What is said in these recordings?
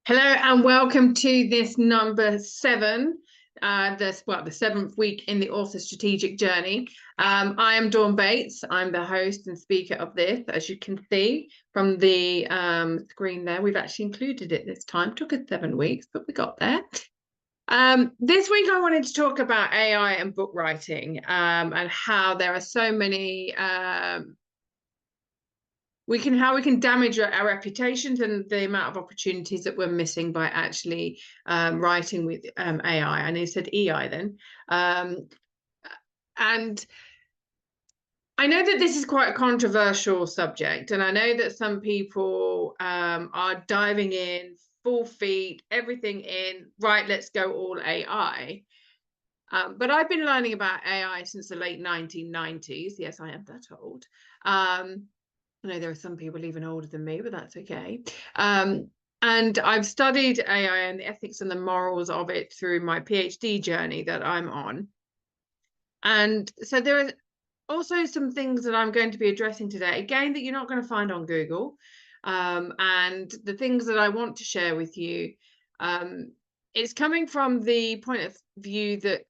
Hello and welcome to this number 7, the seventh week in the author strategic journey. I am Dawn Bates. I'm the host and speaker of this. As you can see from the screen there, we've actually included it this time. Took us 7 weeks, but we got there. This week I wanted to talk about AI and book writing, and how there are so many how we can damage our reputations and the amount of opportunities that we're missing by actually writing with AI. And he said EI then. And I know that this is quite a controversial subject, and I know that some people are diving in full feet, everything in, right, let's go all AI. But I've been learning about AI since the late 1990s. Yes, I am that old. I know there are some people even older than me, but that's okay. And I've studied AI and the ethics and the morals of it through my PhD journey that I'm on. And so there are also some things that I'm going to be addressing today, again, that you're not going to find on Google. And the things that I want to share with you, it's coming from the point of view that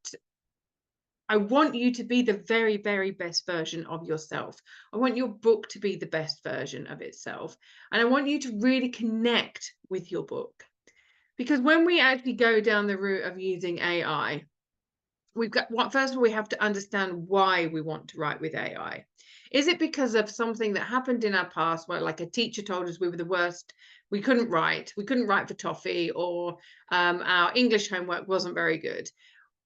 I want you to be the very, very best version of yourself. I want your book to be the best version of itself. And I want you to really connect with your book. Because when we actually go down the route of using AI, first of all, we have to understand why we want to write with AI. Is it because of something that happened in our past where, like, a teacher told us we were the worst, we couldn't write for toffee, or our English homework wasn't very good?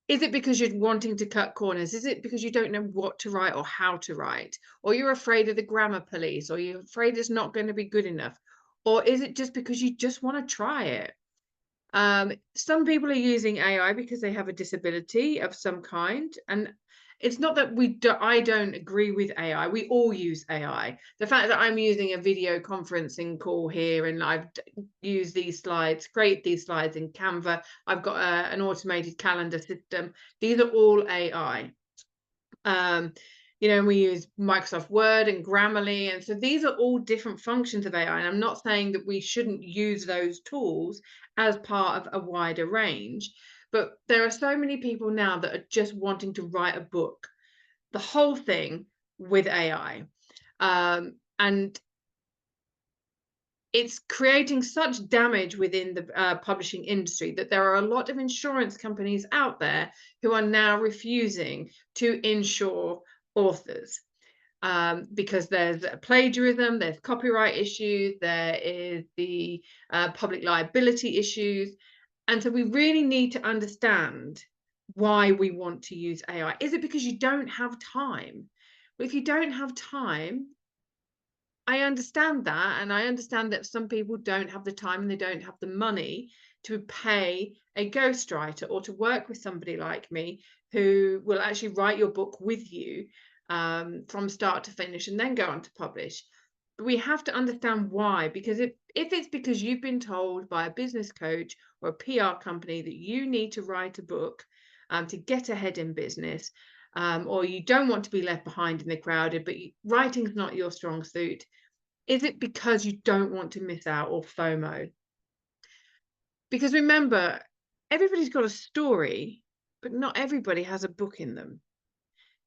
Is it because you're wanting to cut corners? Is it because you don't know what to write or how to write? Or you're afraid of the grammar police? Or you're afraid it's not going to be good enough? Or is it just because you just want to try it? Some people are using AI because they have a disability of some kind. And it's not that I don't agree with AI. We all use AI. The fact that I'm using a video conferencing call here and I've used these slides, create these slides in Canva. I've got an automated calendar system. These are all AI. We use Microsoft Word and Grammarly. And so these are all different functions of AI. And I'm not saying that we shouldn't use those tools as part of a wider range. But there are so many people now that are just wanting to write a book, the whole thing with AI. And it's creating such damage within the publishing industry that there are a lot of insurance companies out there who are now refusing to insure authors, because there's plagiarism, there's copyright issues, there is the public liability issues. And so we really need to understand why we want to use AI. Is it because you don't have time? Well, if you don't have time, I understand that, and I understand that some people don't have the time and they don't have the money to pay a ghostwriter or to work with somebody like me who will actually write your book with you from start to finish and then go on to publish. But we have to understand why, because if it's because you've been told by a business coach or a PR company that you need to write a book to get ahead in business, or you don't want to be left behind in the crowd, but writing's not your strong suit, is it because you don't want to miss out, or FOMO? Because remember, everybody's got a story, but not everybody has a book in them.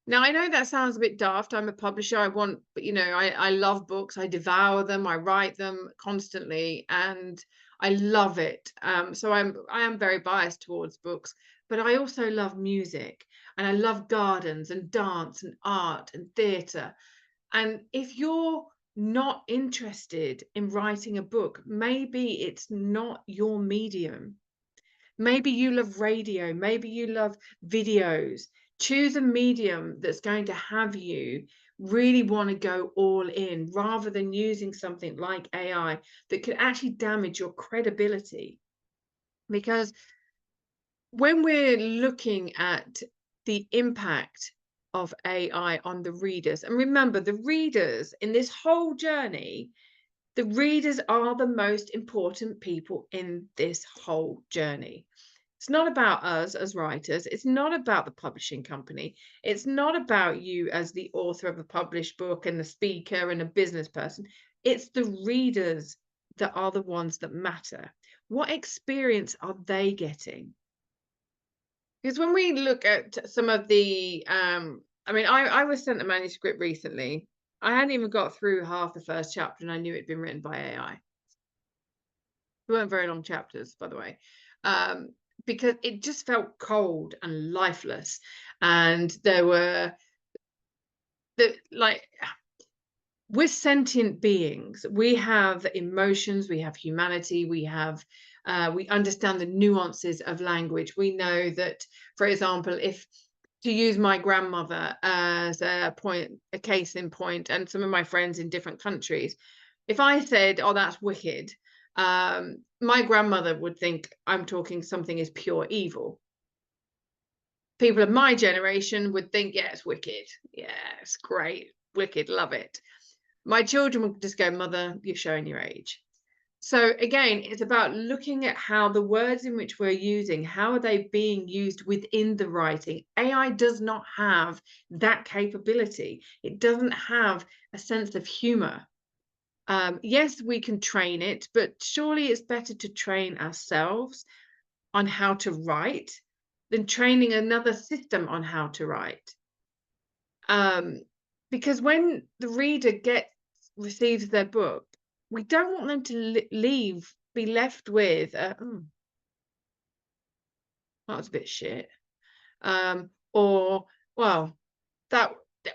Now, I know that sounds a bit daft. I'm a publisher. I love books. I devour them. I write them constantly, and I love it. So I am very biased towards books, but I also love music, and I love gardens and dance and art and theatre. And if you're not interested in writing a book, maybe it's not your medium. Maybe you love radio, maybe you love videos. Choose a medium that's going to have you really want to go all in, rather than using something like AI that could actually damage your credibility. Because when we're looking at the impact of AI on the readers, and remember, the readers in this whole journey, the readers are the most important people in this whole journey. It's not about us as writers. It's not about the publishing company. It's not about you as the author of a published book and the speaker and a business person. It's the readers that are the ones that matter. What experience are they getting? Because when we look at some of the, I mean, I was sent a manuscript recently. I hadn't even got through half the first chapter, and I knew it'd been written by AI. They weren't very long chapters, by the way, um, because it just felt cold and lifeless, and there were like we're sentient beings. We have emotions, we have humanity, we understand the nuances of language. We know that, for example, if to use my grandmother as a case in point, and some of my friends in different countries, if I said, "Oh, that's wicked," my grandmother would think I'm talking something is pure evil. People of my generation would think, "Yeah, it's wicked. Yeah, it's great. Wicked, love it." My children would just go, "Mother, you're showing your age." So again, it's about looking at how the words in which we're using, how are they being used within the writing? AI does not have that capability. It doesn't have a sense of humor. Yes, we can train it, but surely it's better to train ourselves on how to write than training another system on how to write. Um, because when the reader receives their book, we don't want them to be left with, "Oh, that was a bit shit," or, "Well,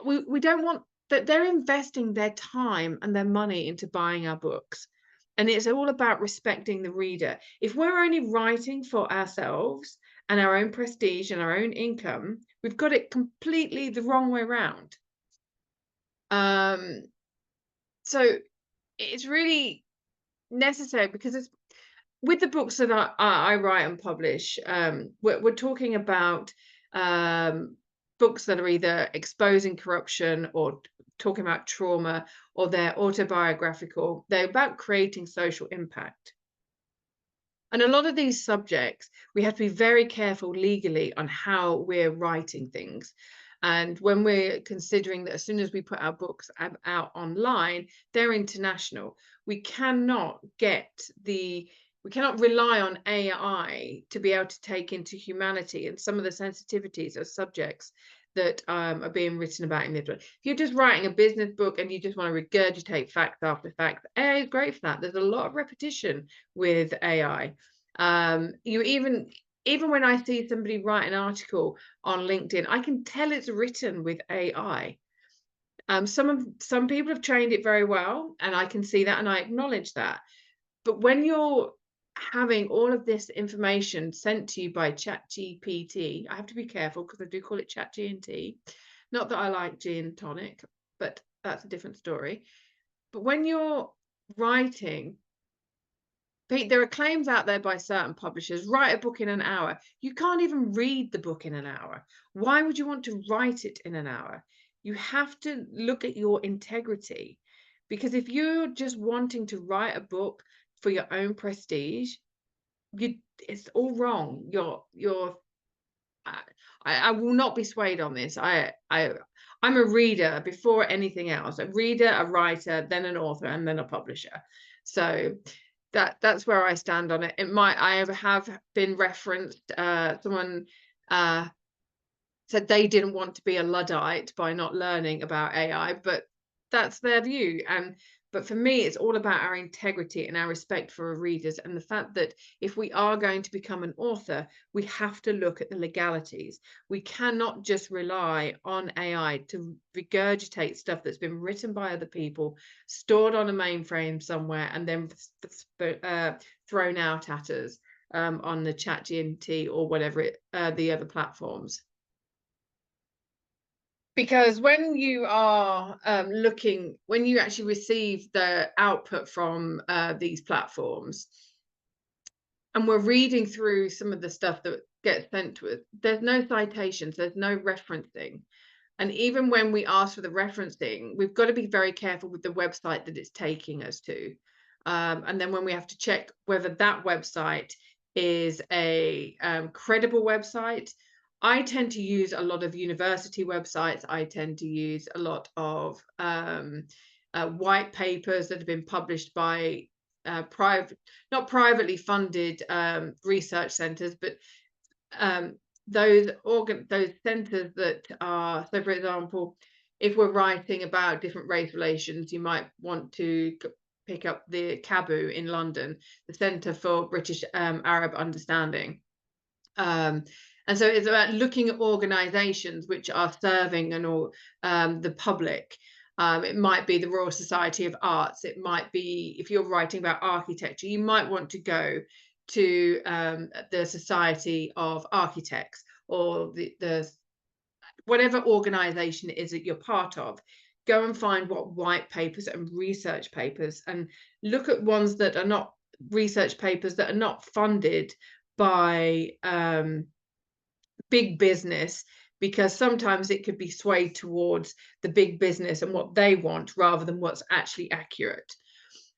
we don't want that." They're investing their time and their money into buying our books, and it's all about respecting the reader. If we're only writing for ourselves and our own prestige and our own income, we've got it completely the wrong way round. Um, so it's really necessary, because it's with the books that I write and publish, we're talking about books that are either exposing corruption or talking about trauma, or they're autobiographical. They're about creating social impact. And a lot of these subjects, we have to be very careful legally on how we're writing things. And when we're considering that as soon as we put our books out online, they're international. We cannot we cannot rely on AI to be able to take into humanity and some of the sensitivities of subjects that are being written about in this book. If you're just writing a business book and you just want to regurgitate fact after fact, AI is great for that. There's a lot of repetition with AI. You even when I see somebody write an article on LinkedIn, I can tell it's written with AI. Some people have trained it very well, and I can see that, and I acknowledge that. But when you're having all of this information sent to you by ChatGPT, I have to be careful because I do call it ChatGNT. Not that I like gin and tonic, but that's a different story. But when you're writing, Pete, there are claims out there by certain publishers, write a book in an hour. You can't even read the book in an hour. Why would you want to write it in an hour? You have to look at your integrity, because if you're just wanting to write a book for your own prestige, it's all wrong. I will not be swayed on this. I'm a reader before anything else. A reader, a writer, then an author, and then a publisher. So that's where I stand on it. I have been referenced. Someone said they didn't want to be a Luddite by not learning about AI, but that's their view. But for me, it's all about our integrity and our respect for our readers, and the fact that if we are going to become an author, we have to look at the legalities. We cannot just rely on AI to regurgitate stuff that's been written by other people, stored on a mainframe somewhere, and then thrown out at us on the ChatGPT or whatever the other platforms. Because when you are when you actually receive the output from these platforms, and we're reading through some of the stuff that gets sent to us, there's no citations, there's no referencing. And even when we ask for the referencing, we've got to be very careful with the website that it's taking us to. And then when we have to check whether that website is a credible website, I tend to use a lot of university websites. I tend to use a lot of white papers that have been published by private, not privately funded research centers, but um, those centers that are, so for example, if we're writing about different race relations, you might want to pick up the CABU in London, the Centre for British Arab Understanding. And so it's about looking at organizations which are serving the public. It might be the Royal Society of Arts. It might be, if you're writing about architecture, you might want to go to the Society of Architects, or the whatever organization it is that you're part of. Go and find what white papers and research papers, and look at ones that are not research papers that are not funded by big business, because sometimes it could be swayed towards the big business and what they want rather than what's actually accurate.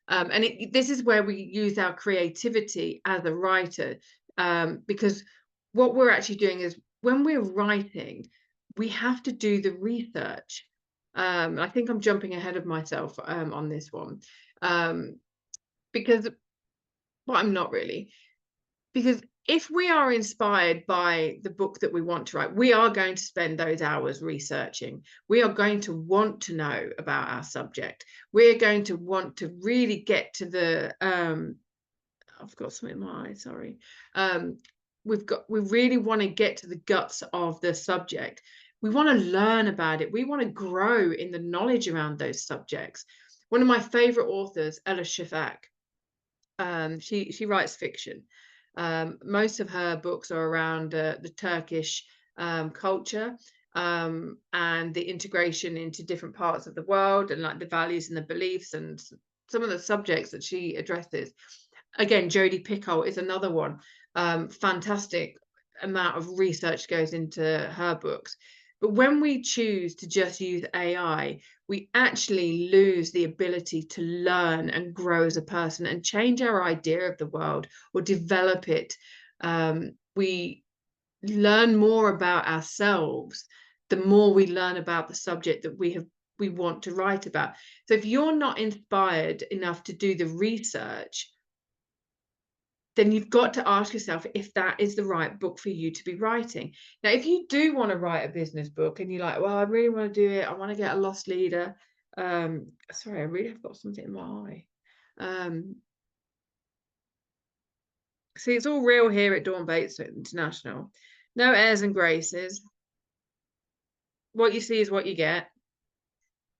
And this is where we use our creativity as a writer, because what we're actually doing is, when we're writing, we have to do the research. I think I'm jumping ahead of myself on this one, because, well, I'm not really. Because if we are inspired by the book that we want to write, we are going to spend those hours researching. We are going to want to know about our subject. We're going to want to really get to the I've got something in my eye, sorry. We really want to get to the guts of the subject. We want to learn about it. We want to grow in the knowledge around those subjects. One of my favorite authors, Ella Shafak, she writes fiction. Most of her books are around the Turkish culture, and the integration into different parts of the world, and like the values and the beliefs and some of the subjects that she addresses. Again, Jodi Picoult is another one. Fantastic amount of research goes into her books. But when we choose to just use AI, we actually lose the ability to learn and grow as a person and change our idea of the world, or develop it. We learn more about ourselves the more we learn about the subject that we want to write about. So if you're not inspired enough to do the research, then you've got to ask yourself if that is the right book for you to be writing. Now, if you do want to write a business book and you're like, well, I really want to do it, I want to get a lost leader. Sorry, I really have got something in my eye. See, it's all real here at Dawn Bates International. No airs and graces. What you see is what you get.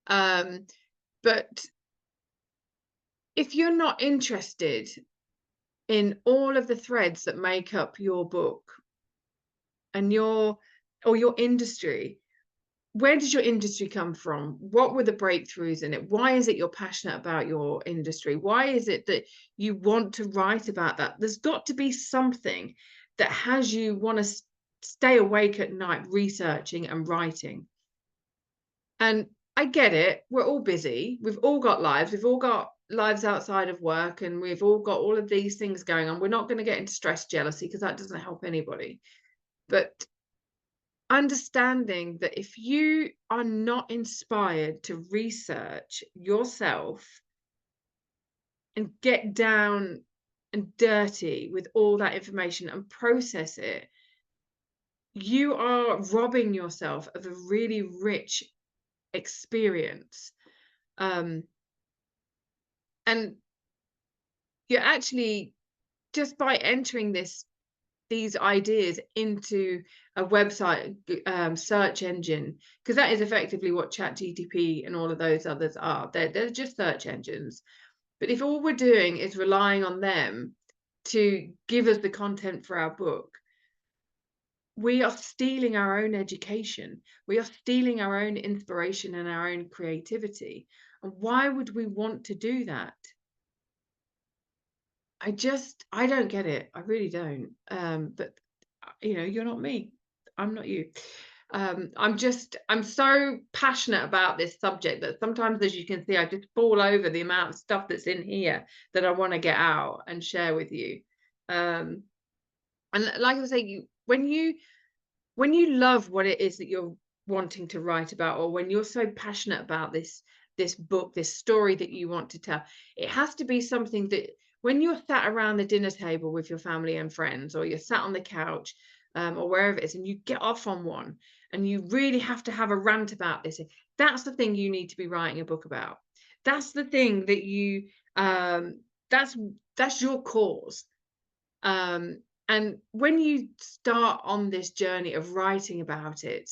But if you're not interested in all of the threads that make up your book and your industry, where does your industry come from? What were the breakthroughs in it? Why is it you're passionate about your industry? Why is it that you want to write about that? There's got to be something that has you want to stay awake at night researching and writing. And I get it, we're all busy, we've all got lives, we've all got lives outside of work, and we've all got all of these things going on. We're not going to get into stress, jealousy, because that doesn't help anybody. But understanding that if you are not inspired to research yourself and get down and dirty with all that information and process it, you are robbing yourself of a really rich experience. And you're actually, just by entering these ideas into a website search engine, because that is effectively what ChatGPT and all of those others are. They're just search engines. But if all we're doing is relying on them to give us the content for our book, we are stealing our own education. We are stealing our own inspiration and our own creativity. And why would we want to do that? I don't get it. I really don't. But you're not me. I'm not you. I'm so passionate about this subject that sometimes, as you can see, I just fall over the amount of stuff that's in here that I want to get out and share with you. And like I was saying, when you love what it is that you're wanting to write about, or when you're so passionate about this this book, this story that you want to tell. It has to be something that when you're sat around the dinner table with your family and friends, or you're sat on the couch, or wherever it is, and you get off on one and you really have to have a rant about this, that's the thing you need to be writing a book about. That's the thing that you that's that's your cause. And when you start on this journey of writing about it,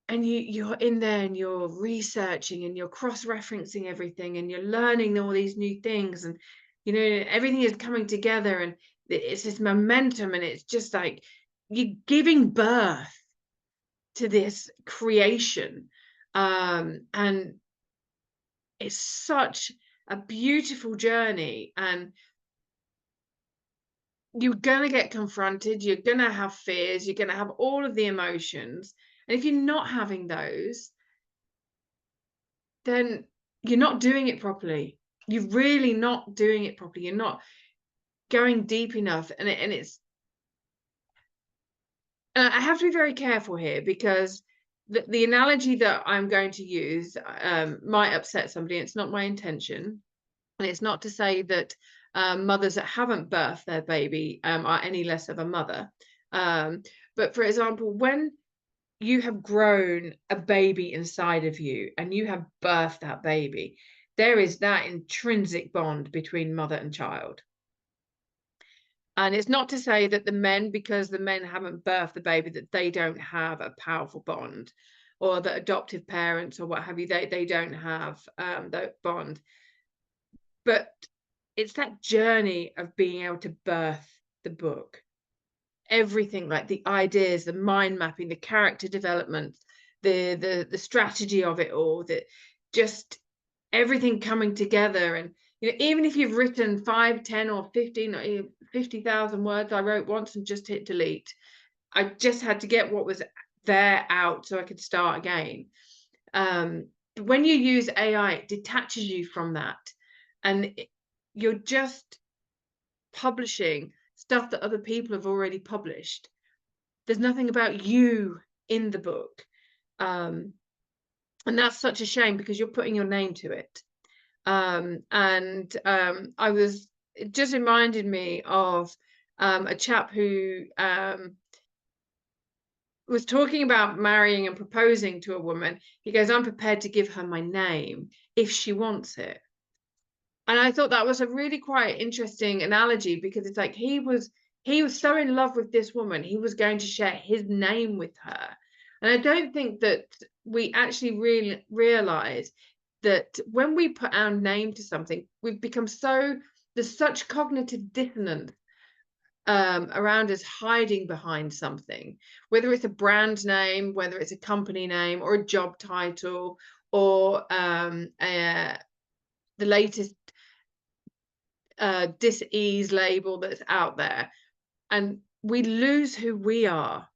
and you're in there and you're researching and you're cross-referencing everything and you're learning all these new things, and everything is coming together, and it's this momentum, and it's just like you're giving birth to this creation. And it's such a beautiful journey, and you're gonna get confronted, you're gonna have fears, you're gonna have all of the emotions. And if you're not having those, then you're not doing it properly. You're really not doing it properly. You're not going deep enough. I have to be very careful here, because the analogy that I'm going to use might upset somebody. It's not my intention. And it's not to say that mothers that haven't birthed their baby are any less of a mother. But for example, when you have grown a baby inside of you and you have birthed that baby, there is that intrinsic bond between mother and child. And it's not to say that the men, because the men haven't birthed the baby, that they don't have a powerful bond, or that adoptive parents or what have you, they don't have that bond. But it's that journey of being able to birth the book. Everything, like the ideas, the mind mapping, the character development, the strategy of it all, that just everything coming together. And even if you've written 5, 10 or 15 or 50,000 words, I wrote once and just hit delete. I just had to get what was there out so I could start again. When you use AI, it detaches you from that, and you're just publishing stuff that other people have already published. There's nothing about you in the book. And that's such a shame, because you're putting your name to it. It just reminded me of a chap who was talking about marrying and proposing to a woman. He goes, I'm prepared to give her my name if she wants it. And I thought that was a really quite interesting analogy, because it's like he was so in love with this woman, he was going to share his name with her. And I don't think that we actually really realize that when we put our name to something, we've become there's such cognitive dissonance around us hiding behind something, whether it's a brand name, whether it's a company name, or a job title, or the latest dis-ease label that's out there, and we lose who we are.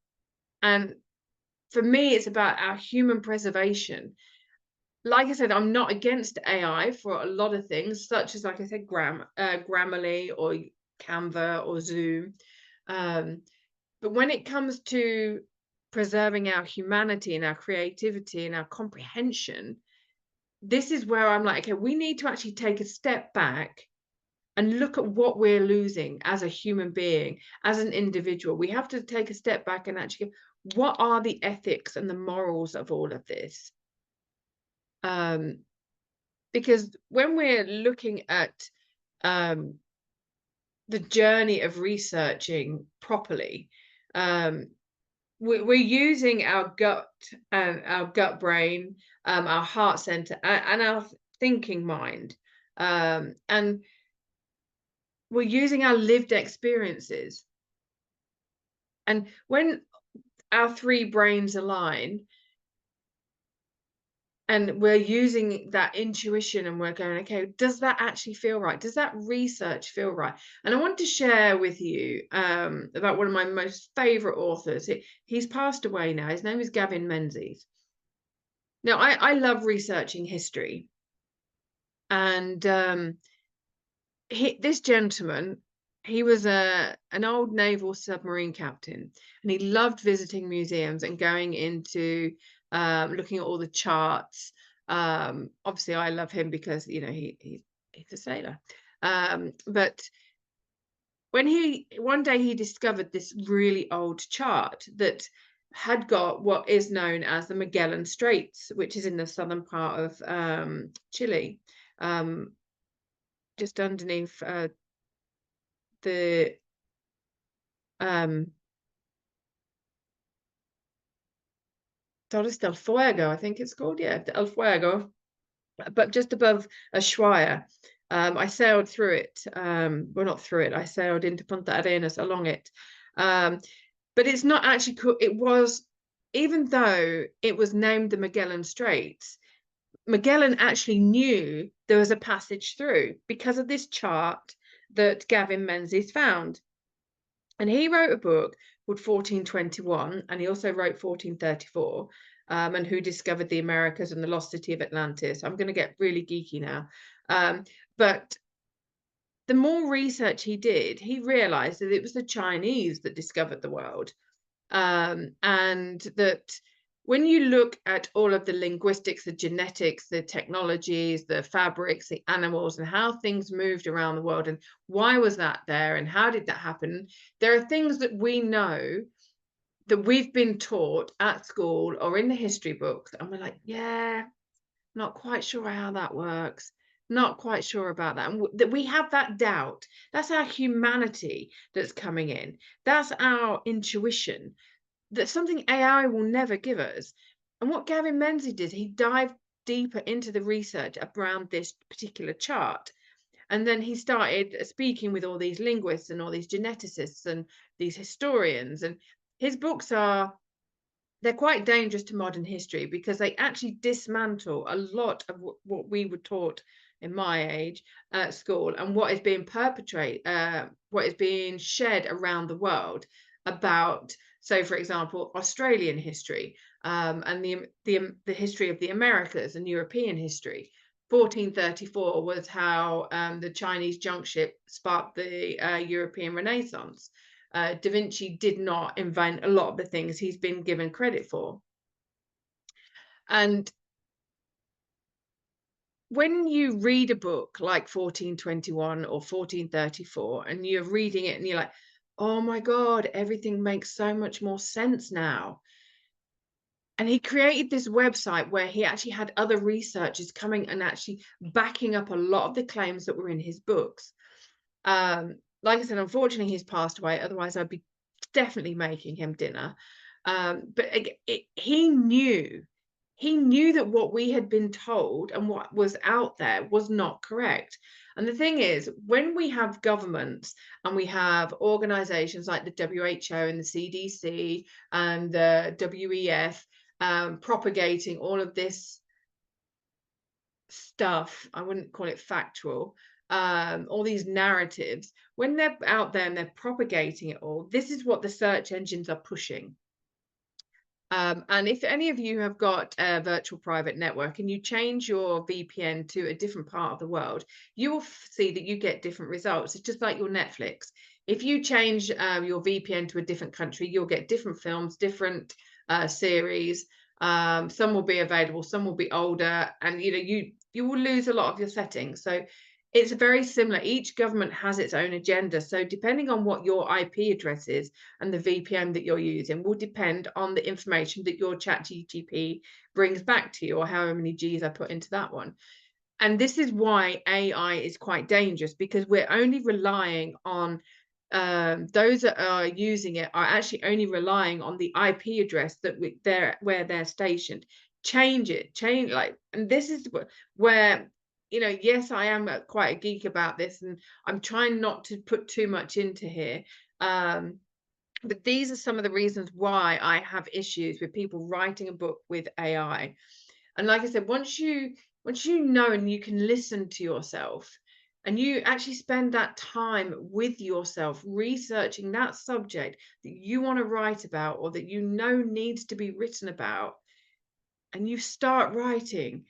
And for me, it's about our human preservation. Like I said, I'm not against AI for a lot of things, such as, like I said, Grammarly or Canva or Zoom. But when it comes to preserving our humanity and our creativity and our comprehension, this is where I'm like, okay, we need to actually take a step back and look at what we're losing as a human being, as an individual. We have to take a step back and actually go, what are the ethics and the morals of all of this? Because when we're looking at the journey of researching properly, we're using our gut and our gut brain, our heart center, and our thinking mind, and we're using our lived experiences. And when our three brains align, and we're using that intuition, and we're going, okay, does that actually feel right? Does that research feel right? And I want to share with you about one of my most favorite authors. He's passed away now. His name is Gavin Menzies. Now, I love researching history. And this gentleman, he was an old naval submarine captain, and he loved visiting museums and going into looking at all the charts, Obviously, I love him because he's a sailor. But when he one day he discovered this really old chart that had got what is known as the Magellan Straits, which is in the southern part of Chile, um, just underneath the um, Torres del Fuego, I think it's called. Yeah, El Fuego, but just above Ushuaia. I sailed through it. Well, not through it. I sailed into Punta Arenas along it. Um, but it's not actually cool. It was, even though it was named the Magellan Straits, Magellan actually knew there was a passage through because of this chart that Gavin Menzies found. And he wrote a book called 1421, and he also wrote 1434, and Who Discovered the Americas and the Lost City of Atlantis. I'm going to get really geeky now. But the more research he did, he realized that it was the Chinese that discovered the world. And that when you look at all of the linguistics, the genetics, the technologies, the fabrics, the animals, and how things moved around the world, and why was that there, and how did that happen, there are things that we know that we've been taught at school or in the history books, and we're like, yeah, not quite sure how that works. Not quite sure about that. And that we have that doubt. That's our humanity that's coming in. That's our intuition. That's something AI will never give us. And what Gavin Menzies did, he dived deeper into the research around this particular chart. And then he started speaking with all these linguists and all these geneticists and these historians. And his books they're quite dangerous to modern history because they actually dismantle a lot of what we were taught in my age at school, and what is being perpetrated, what is being shed around the world about, so for example, Australian history, and the history of the Americas and European history. 1434 was how the Chinese junk ship sparked the European Renaissance. Da Vinci did not invent a lot of the things he's been given credit for. And when you read a book like 1421 or 1434, and you're reading it and you're like, oh my God, everything makes so much more sense now. And he created this website where he actually had other researchers coming and actually backing up a lot of the claims that were in his books. Like I said, unfortunately, he's passed away. Otherwise, I'd be definitely making him dinner. But he knew that what we had been told and what was out there was not correct. And the thing is, when we have governments and we have organizations like the WHO and the CDC and the WEF propagating all of this stuff, I wouldn't call it factual, all these narratives, when they're out there and they're propagating it all, this is what the search engines are pushing. And if any of you have got a virtual private network and you change your VPN to a different part of the world, you will see that you get different results. It's just like your Netflix. If you change your VPN to a different country, you'll get different films, different series. Some will be available, some will be older, and you will lose a lot of your settings. So it's very similar. Each government has its own agenda. So depending on what your IP address is and the VPN that you're using will depend on the information that your ChatGPT brings back to you, or however many G's I put into that one. And this is why AI is quite dangerous, because we're only relying on those that are using it are actually only relying on the IP address that where they're stationed. Change like, and this is where, yes, I am quite a geek about this, and I'm trying not to put too much into here. But these are some of the reasons why I have issues with people writing a book with AI. And like I said, once you know and you can listen to yourself, and you actually spend that time with yourself researching that subject that you want to write about, or that needs to be written about, and you start writing,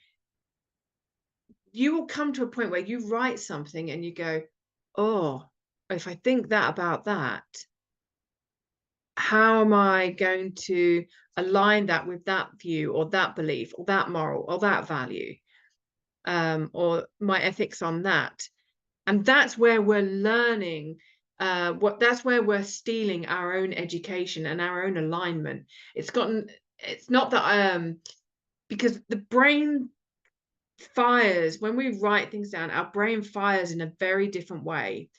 you will come to a point where you write something and you go, oh, if I think that about that, how am I going to align that with that view or that belief or that moral or that value, or my ethics on that? And that's where we're learning, that's where we're stealing our own education and our own alignment. It's not that, because the brain fires when we write things down, our brain fires in a very different way.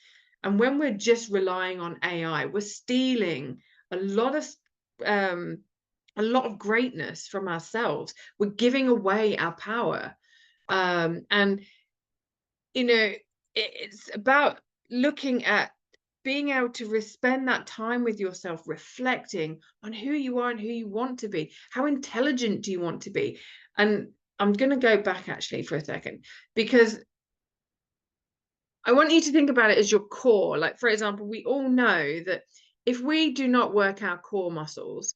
And when we're just relying on AI, we're stealing a lot of um, a lot of greatness from ourselves. We're giving away our power. And it's about looking at being able to spend that time with yourself, reflecting on who you are and who you want to be. How intelligent do you want to be? And I'm going to go back actually for a second, because I want you to think about it as your core. Like, for example, we all know that if we do not work our core muscles,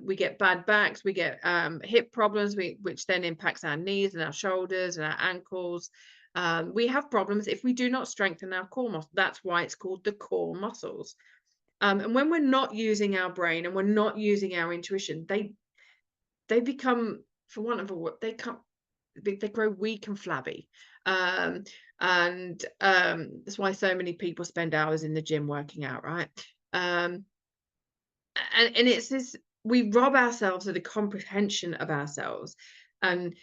we get bad backs, we get hip problems, which then impacts our knees and our shoulders and our ankles. We have problems if we do not strengthen our core muscles. That's why it's called the core muscles. And when we're not using our brain and we're not using our intuition, they become, for want of a word, they grow weak and flabby. And that's why so many people spend hours in the gym working out, right? um and it's this, we rob ourselves of the comprehension of ourselves, and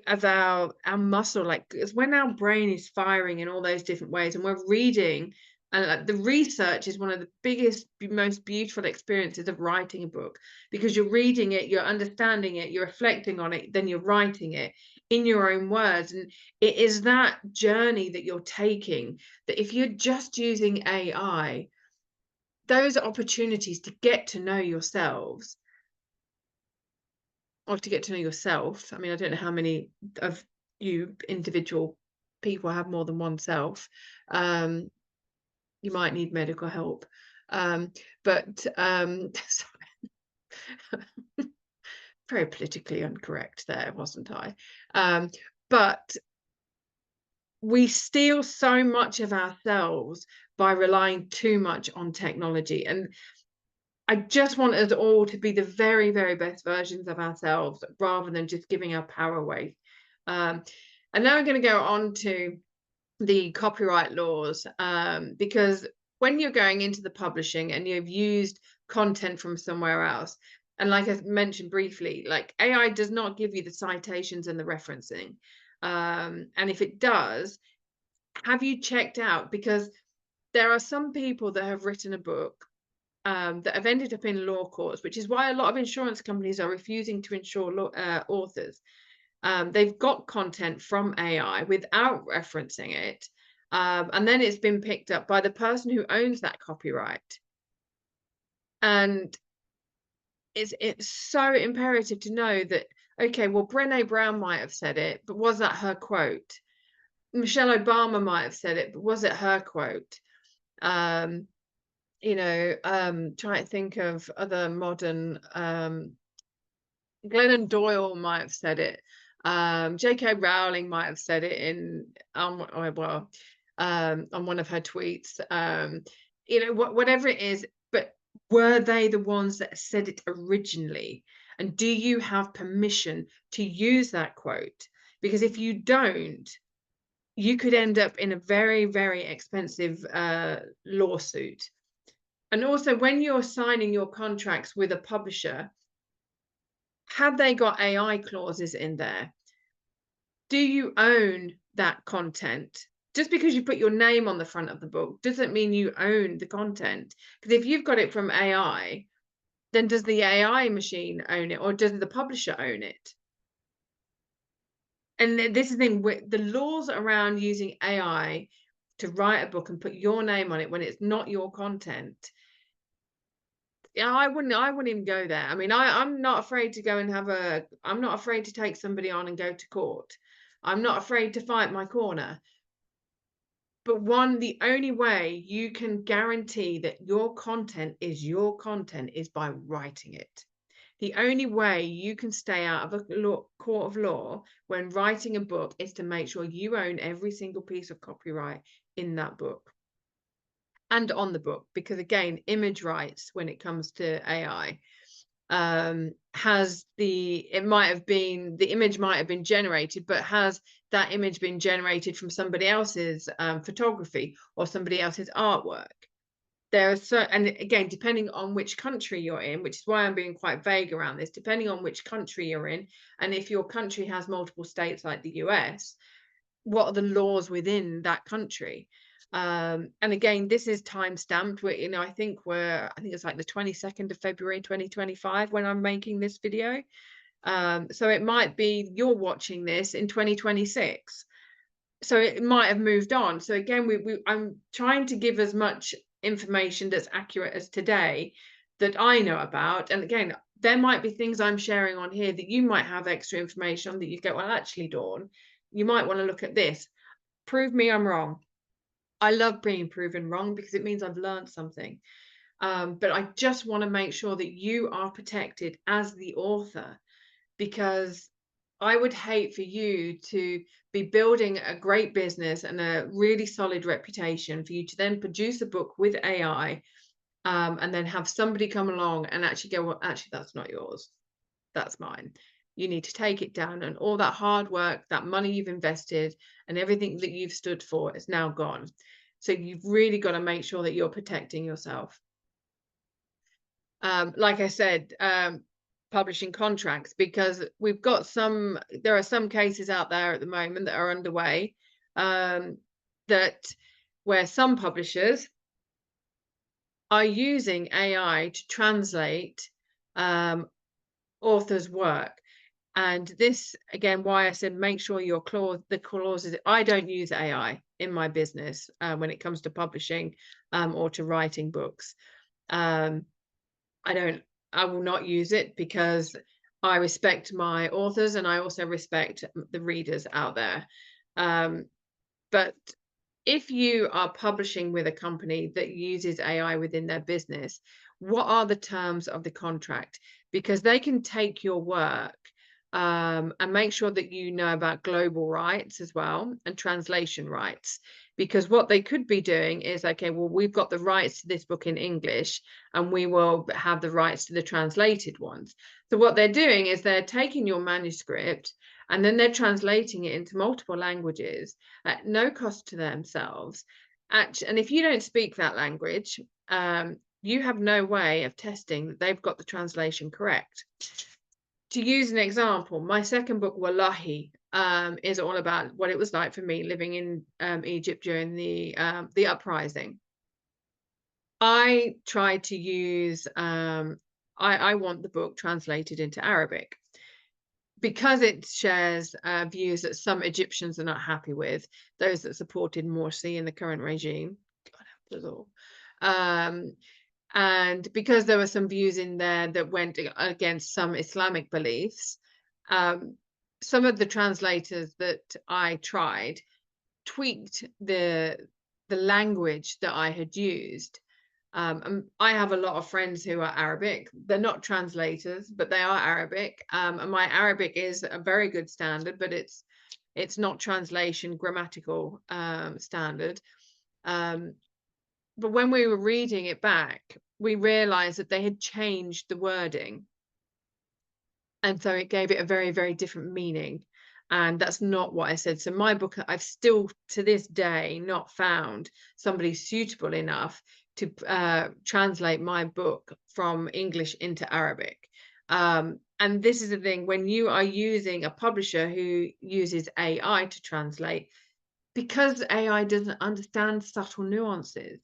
of our muscle, like, it's when our brain is firing in all those different ways and we're reading. And the research is one of the biggest, most beautiful experiences of writing a book, because you're reading it, you're understanding it, you're reflecting on it, then you're writing it in your own words. And it is that journey that you're taking, that if you're just using AI, those opportunities to get to know yourselves, or to get to know yourself. I mean, I don't know how many of you individual people have more than one self. Um, you might need medical help. But very politically incorrect there, wasn't I? But we steal so much of ourselves by relying too much on technology. And I just want us all to be the very, very best versions of ourselves, rather than just giving our power away. And now I'm going to go on to the copyright laws, because when you're going into the publishing and you've used content from somewhere else, and like I mentioned briefly, like, AI does not give you the citations and the referencing. And if it does, have you checked out? Because there are some people that have written a book, that have ended up in law courts, which is why a lot of insurance companies are refusing to insure authors. They've got content from AI without referencing it, and then it's been picked up by the person who owns that copyright. And it's so imperative to know that, okay, well, Brené Brown might have said it, but was that her quote? Michelle Obama might have said it, but was it her quote? Trying to think of other modern, Glennon Doyle might have said it. J.K. Rowling might have said it on one of her tweets. Whatever it is, but were they the ones that said it originally? And do you have permission to use that quote? Because if you don't, you could end up in a very, very expensive lawsuit. And also, when you're signing your contracts with a publisher, have they got AI clauses in there? Do you own that content? Just because you put your name on the front of the book doesn't mean you own the content. Because if you've got it from AI, then does the AI machine own it, or does the publisher own it? And this is the thing, the laws around using AI to write a book and put your name on it when it's not your content. Yeah, I wouldn't even go there. I mean, I'm not afraid to go and I'm not afraid to take somebody on and go to court. I'm not afraid to fight my corner. But the only way you can guarantee that your content is by writing it. The only way you can stay out of a court of law when writing a book is to make sure you own every single piece of copyright in that book. and on the book, because again, image rights when it comes to AI, has it might have been, the image might have been generated, but has that image been generated from somebody else's photography or somebody else's artwork? There are so, and again, depending on which country you're in, which is why I'm being quite vague around this, depending on which country you're in, and if your country has multiple states like the US, what are the laws within that country? And again, this is time stamped. I think it's like the 22nd of February 2025 when I'm making this video. So it might be you're watching this in 2026. So it might have moved on. So again, I'm trying to give as much information that's accurate as today that I know about. And again, there might be things I'm sharing on here that you might have extra information on that you go, well, actually, Dawn, you might want to look at this. Prove me I'm wrong. I love being proven wrong because it means I've learned something. But I just want to make sure that you are protected as the author, because I would hate for you to be building a great business and a really solid reputation for you to then produce a book with AI, and then have somebody come along and actually go, well, actually, that's not yours. That's mine. You need to take it down. And all that hard work, that money you've invested, and everything that you've stood for is now gone. So you've really got to make sure that you're protecting yourself. Like I said, publishing contracts, because there are some cases out there at the moment that are underway, that where some publishers are using AI to translate authors' work. And this, again, why I said make sure the clauses. I don't use AI in my business when it comes to publishing or to writing books. Um, I will not use it because I respect my authors and I also respect the readers out there. But if you are publishing with a company that uses AI within their business, what are the terms of the contract? Because they can take your work and make sure that you know about global rights as well and translation rights. Because what they could be doing is, okay, well, we've got the rights to this book in English and we will have the rights to the translated ones. So what they're doing is they're taking your manuscript and then they're translating it into multiple languages at no cost to themselves. And if you don't speak that language, you have no way of testing that they've got the translation correct. To use an example, my second book, Wallahi, is all about what it was like for me living in Egypt during the uprising. I tried to use, I want the book translated into Arabic because it shares views that some Egyptians are not happy with, those that supported Morsi in the current regime. God help us all. And because there were some views in there that went against some Islamic beliefs, some of the translators that I tried tweaked the language that I had used. And I have a lot of friends who are Arabic. They're not translators, but they are Arabic. And my Arabic is a very good standard, but it's not translation grammatical standard. But when we were reading it back, we realized that they had changed the wording. And so it gave it a very, very different meaning. And that's not what I said. So my book, I've still to this day not found somebody suitable enough to translate my book from English into Arabic. And this is the thing, when you are using a publisher who uses AI to translate, because AI doesn't understand subtle nuances,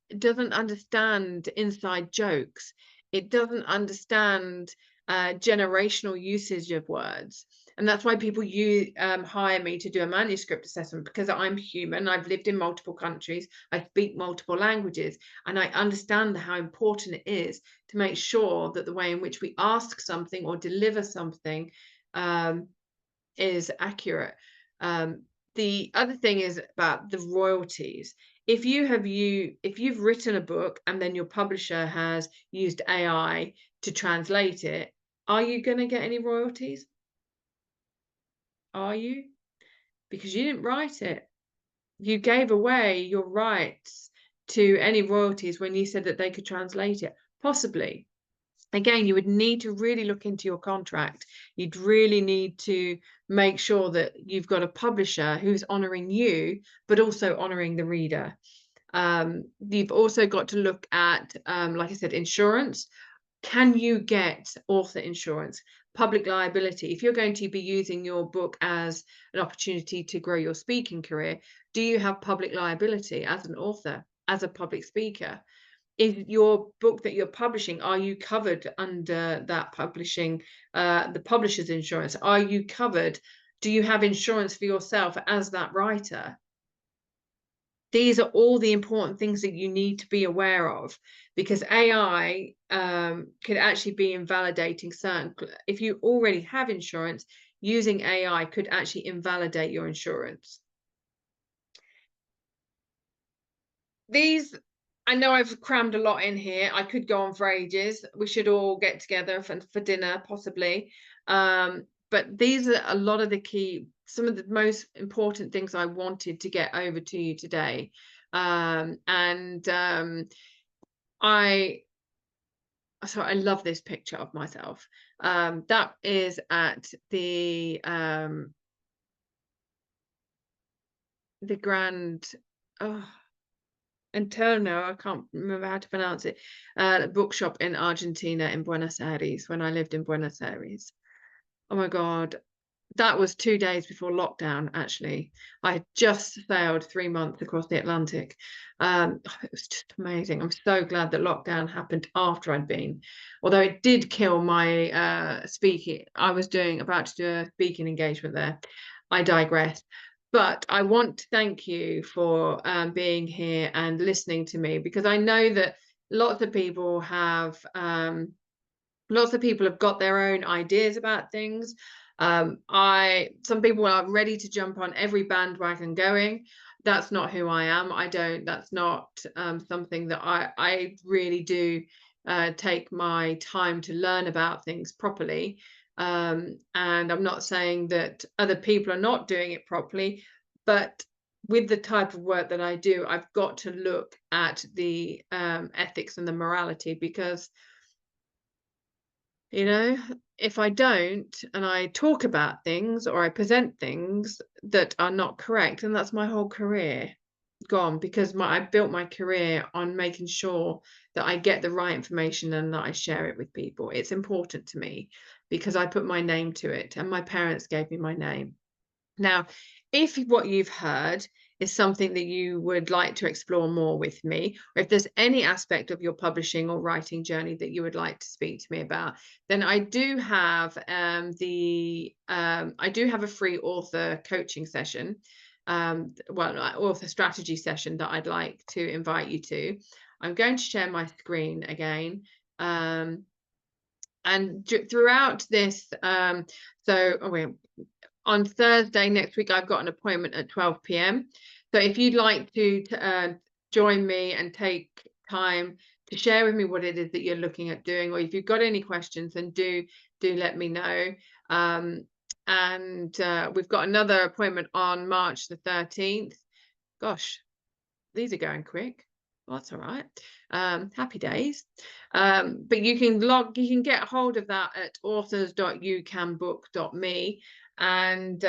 it doesn't understand inside jokes. It doesn't understand generational usage of words. And that's why people hire me to do a manuscript assessment, because I'm human. I've lived in multiple countries. I speak multiple languages. And I understand how important it is to make sure that the way in which we ask something or deliver something is accurate. The other thing is about the royalties. If you've written a book and then your publisher has used AI to translate it, are you going to get any royalties? Are you? Because you didn't write it. You gave away your rights to any royalties when you said that they could translate it? Possibly. Again, you would need to really look into your contract. You'd really need to make sure that you've got a publisher who's honoring you, but also honoring the reader. You've also got to look at, like I said, insurance. Can you get author insurance? Public liability. If you're going to be using your book as an opportunity to grow your speaking career, do you have public liability as an author, as a public speaker? Is your book that you're publishing, are you covered under that publishing, the publisher's insurance? Are you covered? Do you have insurance for yourself as that writer? These are all the important things that you need to be aware of, because AI could actually be invalidating certain. If you already have insurance, using AI could actually invalidate your insurance. These, I know I've crammed a lot in here. I could go on for ages. We should all get together for dinner, possibly. But these are a lot of the key, some of the most important things I wanted to get over to you today. So I love this picture of myself. That is at the Grand, oh, Interno, I can't remember how to pronounce it, bookshop in Argentina, in Buenos Aires, when I lived in Buenos Aires. Oh my God, that was 2 days before lockdown, actually. I had just sailed 3 months across the Atlantic. It was just amazing. I'm so glad that lockdown happened after I'd been, although it did kill my speaking. I was about to do a speaking engagement there. I digress. But I want to thank you for being here and listening to me, because I know that lots of people have got their own ideas about things. Some people are ready to jump on every bandwagon going. That's not who I am. That's not something that I really do take my time to learn about things properly. And I'm not saying that other people are not doing it properly, but with the type of work that I do, I've got to look at the ethics and the morality, because if I don't, and I talk about things or I present things that are not correct, and that's my whole career gone, because I built my career on making sure that I get the right information and that I share it with people. It's important to me because I put my name to it, and my parents gave me my name. Now, if what you've heard is something that you would like to explore more with me, or if there's any aspect of your publishing or writing journey that you would like to speak to me about, then I do have a free author coaching session, author strategy session that I'd like to invite you to. I'm going to share my screen again. And throughout this, on Thursday next week, I've got an appointment at 12 p.m. So if you'd like to join me and take time to share with me what it is that you're looking at doing, or if you've got any questions, then do let me know. We've got another appointment on March the 13th. Gosh, these are going quick. Well, that's all right. Happy days. But you can get hold of that at authors.youcanbook.me and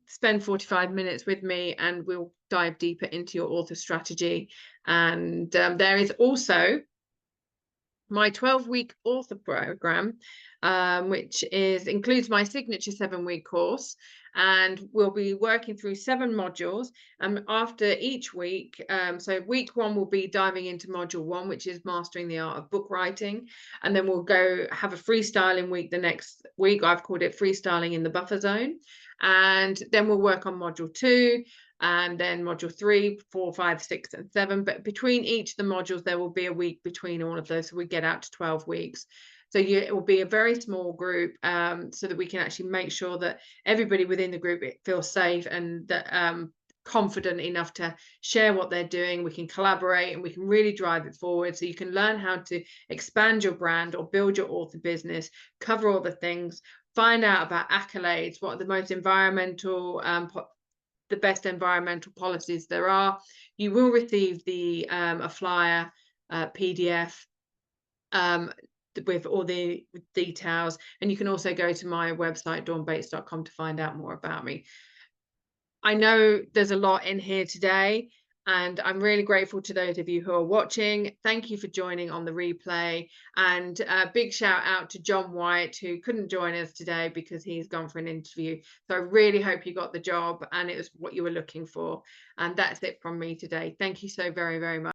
spend 45 minutes with me, and we'll dive deeper into your author strategy. And there is also my 12-week author program, which includes my signature 7-week course, and we'll be working through 7 modules. And after each week, so week 1 will be diving into module 1, which is mastering the art of book writing, and then we'll go have a freestyling week the next week. I've called it freestyling in the buffer zone, and then we'll work on module 2, and then module 3, 4, 5, 6, and 7. But between each of the modules, there will be a week between all of those, so we get out to 12 weeks. So it will be a very small group, so that we can actually make sure that everybody within the group feels safe and that confident enough to share what they're doing. We can collaborate and we can really drive it forward, so you can learn how to expand your brand or build your author business, cover all the things, find out about accolades, what are the most environmental the best environmental policies there are. You will receive a flyer PDF um, with all the details, and you can also go to my website dawnbates.com to find out more about me. I know there's a lot in here today, and I'm really grateful to those of you who are watching. Thank you for joining on the replay, and a big shout out to John White, who couldn't join us today because he's gone for an interview. So I really hope you got the job and it was what you were looking for. And that's it from me today. Thank you so very, very much.